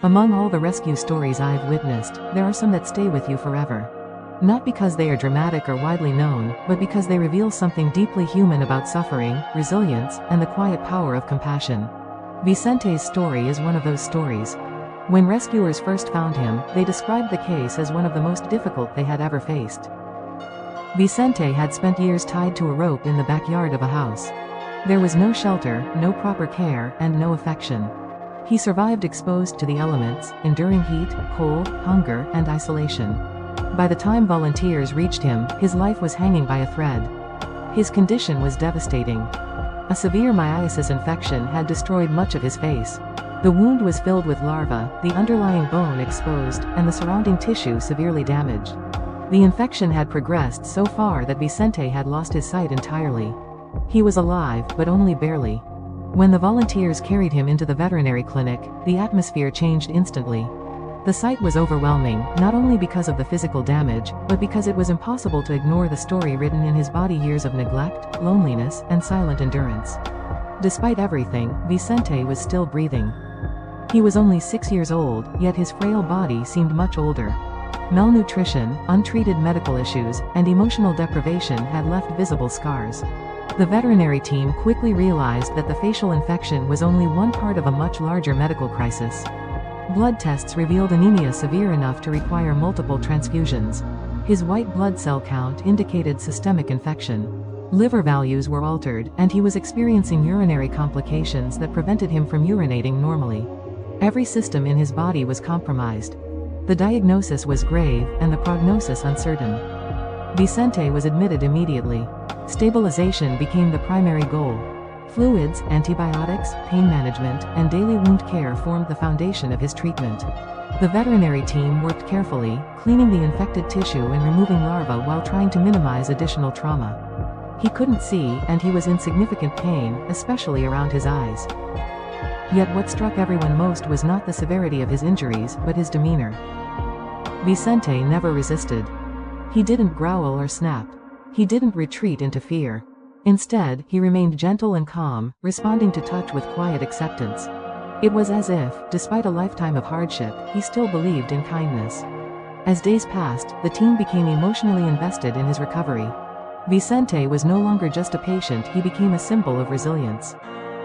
Among all the rescue stories I've witnessed, there are some that stay with you forever. Not because they are dramatic or widely known, but because they reveal something deeply human about suffering, resilience, and the quiet power of compassion. Vicente's story is one of those stories. When rescuers first found him, they described the case as one of the most difficult they had ever faced. Vicente had spent years tied to a rope in the backyard of a house. There was no shelter, no proper care, and no affection. He survived exposed to the elements, enduring heat, cold, hunger, and isolation. By the time volunteers reached him, his life was hanging by a thread. His condition was devastating. A severe myiasis infection had destroyed much of his face. The wound was filled with larvae, the underlying bone exposed, and the surrounding tissue severely damaged. The infection had progressed so far that Vicente had lost his sight entirely. He was alive, but only barely. When the volunteers carried him into the veterinary clinic, the atmosphere changed instantly. The sight was overwhelming, not only because of the physical damage, but because it was impossible to ignore the story written in his body: years of neglect, loneliness, and silent endurance. Despite everything, Vicente was still breathing. He was only 6 years old, yet his frail body seemed much older. Malnutrition, untreated medical issues, and emotional deprivation had left visible scars. The veterinary team quickly realized that the facial infection was only one part of a much larger medical crisis. Blood tests revealed anemia severe enough to require multiple transfusions. His white blood cell count indicated systemic infection. Liver values were altered, and he was experiencing urinary complications that prevented him from urinating normally. Every system in his body was compromised. The diagnosis was grave, and the prognosis uncertain. Vicente was admitted immediately. Stabilization became the primary goal. Fluids, antibiotics, pain management, and daily wound care formed the foundation of his treatment. The veterinary team worked carefully, cleaning the infected tissue and removing larvae while trying to minimize additional trauma. He couldn't see, and he was in significant pain, especially around his eyes. Yet what struck everyone most was not the severity of his injuries, but his demeanor. Vicente never resisted. He didn't growl or snap. He didn't retreat into fear. Instead, he remained gentle and calm, responding to touch with quiet acceptance. It was as if, despite a lifetime of hardship, he still believed in kindness. As days passed, the team became emotionally invested in his recovery. Vicente was no longer just a patient, he became a symbol of resilience.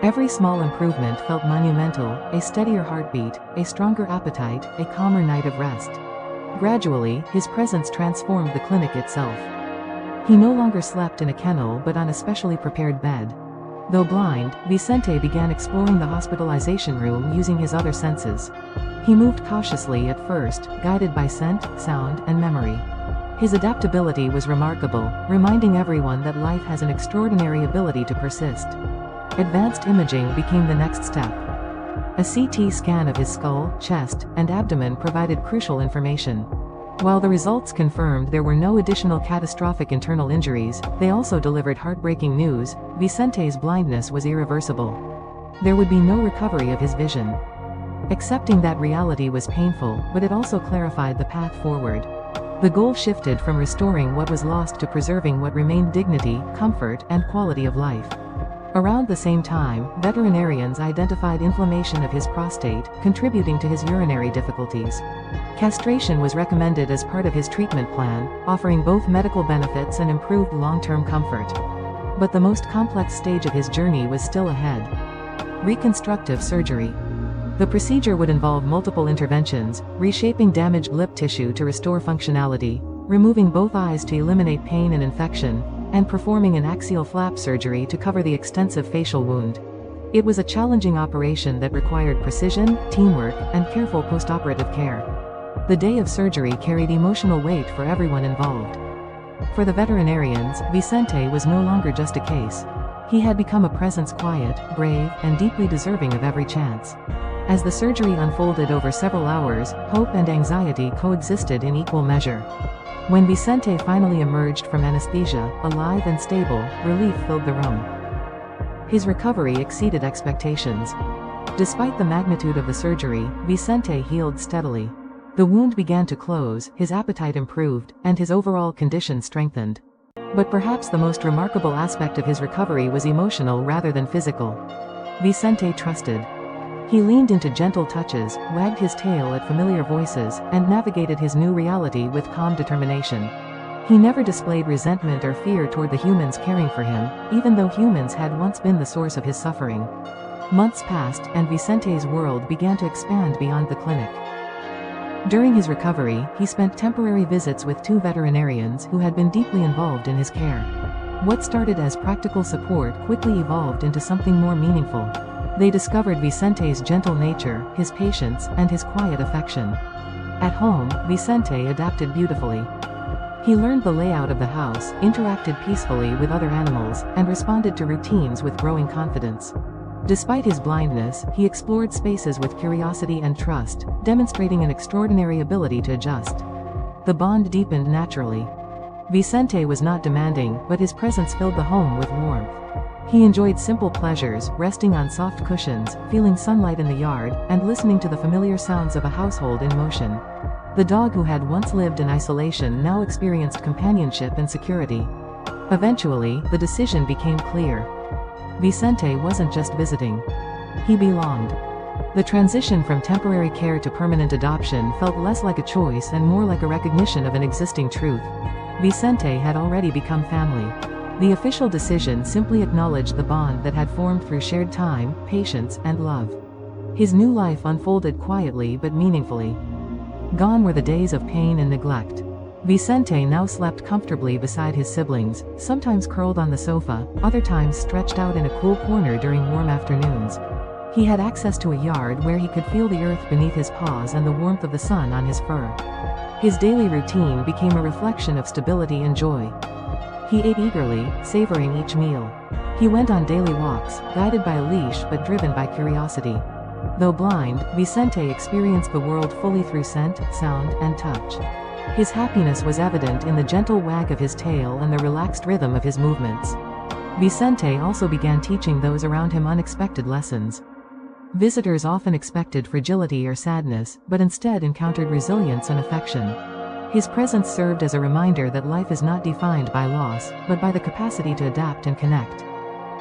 Every small improvement felt monumental: a steadier heartbeat, a stronger appetite, a calmer night of rest. Gradually, his presence transformed the clinic itself. He no longer slept in a kennel but on a specially prepared bed. Though blind, Vicente began exploring the hospitalization room using his other senses. He moved cautiously at first, guided by scent, sound, and memory. His adaptability was remarkable, reminding everyone that life has an extraordinary ability to persist. Advanced imaging became the next step. A CT scan of his skull, chest, and abdomen provided crucial information. While the results confirmed there were no additional catastrophic internal injuries, they also delivered heartbreaking news: Vicente's blindness was irreversible. There would be no recovery of his vision. Accepting that reality was painful, but it also clarified the path forward. The goal shifted from restoring what was lost to preserving what remained: dignity, comfort, and quality of life. Around the same time, veterinarians identified inflammation of his prostate, contributing to his urinary difficulties. Castration was recommended as part of his treatment plan, offering both medical benefits and improved long-term comfort. But the most complex stage of his journey was still ahead: reconstructive surgery. The procedure would involve multiple interventions: reshaping damaged lip tissue to restore functionality, removing both eyes to eliminate pain and infection, and performing an axial flap surgery to cover the extensive facial wound. It was a challenging operation that required precision, teamwork, and careful postoperative care. The day of surgery carried emotional weight for everyone involved. For the veterinarians, Vicente was no longer just a case. He had become a presence: quiet, brave, and deeply deserving of every chance. As the surgery unfolded over several hours, hope and anxiety coexisted in equal measure. When Vicente finally emerged from anesthesia, alive and stable, relief filled the room. His recovery exceeded expectations. Despite the magnitude of the surgery, Vicente healed steadily. The wound began to close, his appetite improved, and his overall condition strengthened. But perhaps the most remarkable aspect of his recovery was emotional rather than physical. Vicente trusted. He leaned into gentle touches, wagged his tail at familiar voices, and navigated his new reality with calm determination. He never displayed resentment or fear toward the humans caring for him, even though humans had once been the source of his suffering. Months passed, and Vicente's world began to expand beyond the clinic. During his recovery, he spent temporary visits with 2 veterinarians who had been deeply involved in his care. What started as practical support quickly evolved into something more meaningful. They discovered Vicente's gentle nature, his patience, and his quiet affection. At home, Vicente adapted beautifully. He learned the layout of the house, interacted peacefully with other animals, and responded to routines with growing confidence. Despite his blindness, he explored spaces with curiosity and trust, demonstrating an extraordinary ability to adjust. The bond deepened naturally. Vicente was not demanding, but his presence filled the home with warmth. He enjoyed simple pleasures, resting on soft cushions, feeling sunlight in the yard, and listening to the familiar sounds of a household in motion. The dog who had once lived in isolation now experienced companionship and security. Eventually, the decision became clear. Vicente wasn't just visiting. He belonged. The transition from temporary care to permanent adoption felt less like a choice and more like a recognition of an existing truth. Vicente had already become family. The official decision simply acknowledged the bond that had formed through shared time, patience, and love. His new life unfolded quietly but meaningfully. Gone were the days of pain and neglect. Vicente now slept comfortably beside his siblings, sometimes curled on the sofa, other times stretched out in a cool corner during warm afternoons. He had access to a yard where he could feel the earth beneath his paws and the warmth of the sun on his fur. His daily routine became a reflection of stability and joy. He ate eagerly, savoring each meal. He went on daily walks, guided by a leash but driven by curiosity. Though blind, Vicente experienced the world fully through scent, sound, and touch. His happiness was evident in the gentle wag of his tail and the relaxed rhythm of his movements. Vicente also began teaching those around him unexpected lessons. Visitors often expected fragility or sadness, but instead encountered resilience and affection. His presence served as a reminder that life is not defined by loss, but by the capacity to adapt and connect.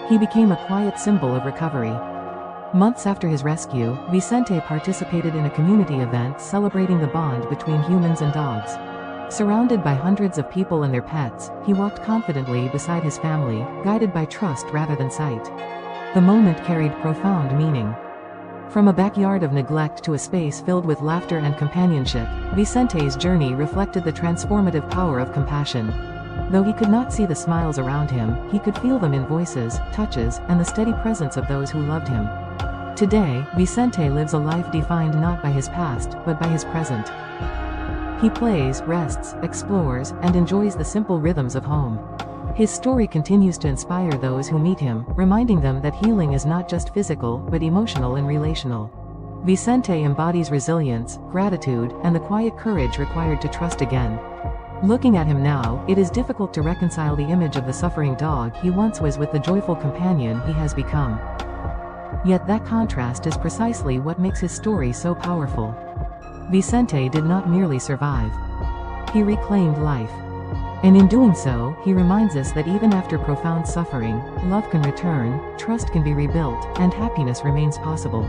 He became a quiet symbol of recovery. Months after his rescue, Vicente participated in a community event celebrating the bond between humans and dogs. Surrounded by hundreds of people and their pets, he walked confidently beside his family, guided by trust rather than sight. The moment carried profound meaning. From a backyard of neglect to a space filled with laughter and companionship, Vicente's journey reflected the transformative power of compassion. Though he could not see the smiles around him, he could feel them in voices, touches, and the steady presence of those who loved him. Today, Vicente lives a life defined not by his past, but by his present. He plays, rests, explores, and enjoys the simple rhythms of home. His story continues to inspire those who meet him, reminding them that healing is not just physical, but emotional and relational. Vicente embodies resilience, gratitude, and the quiet courage required to trust again. Looking at him now, it is difficult to reconcile the image of the suffering dog he once was with the joyful companion he has become. Yet that contrast is precisely what makes his story so powerful. Vicente did not merely survive. He reclaimed life. And in doing so, he reminds us that even after profound suffering, love can return, trust can be rebuilt, and happiness remains possible.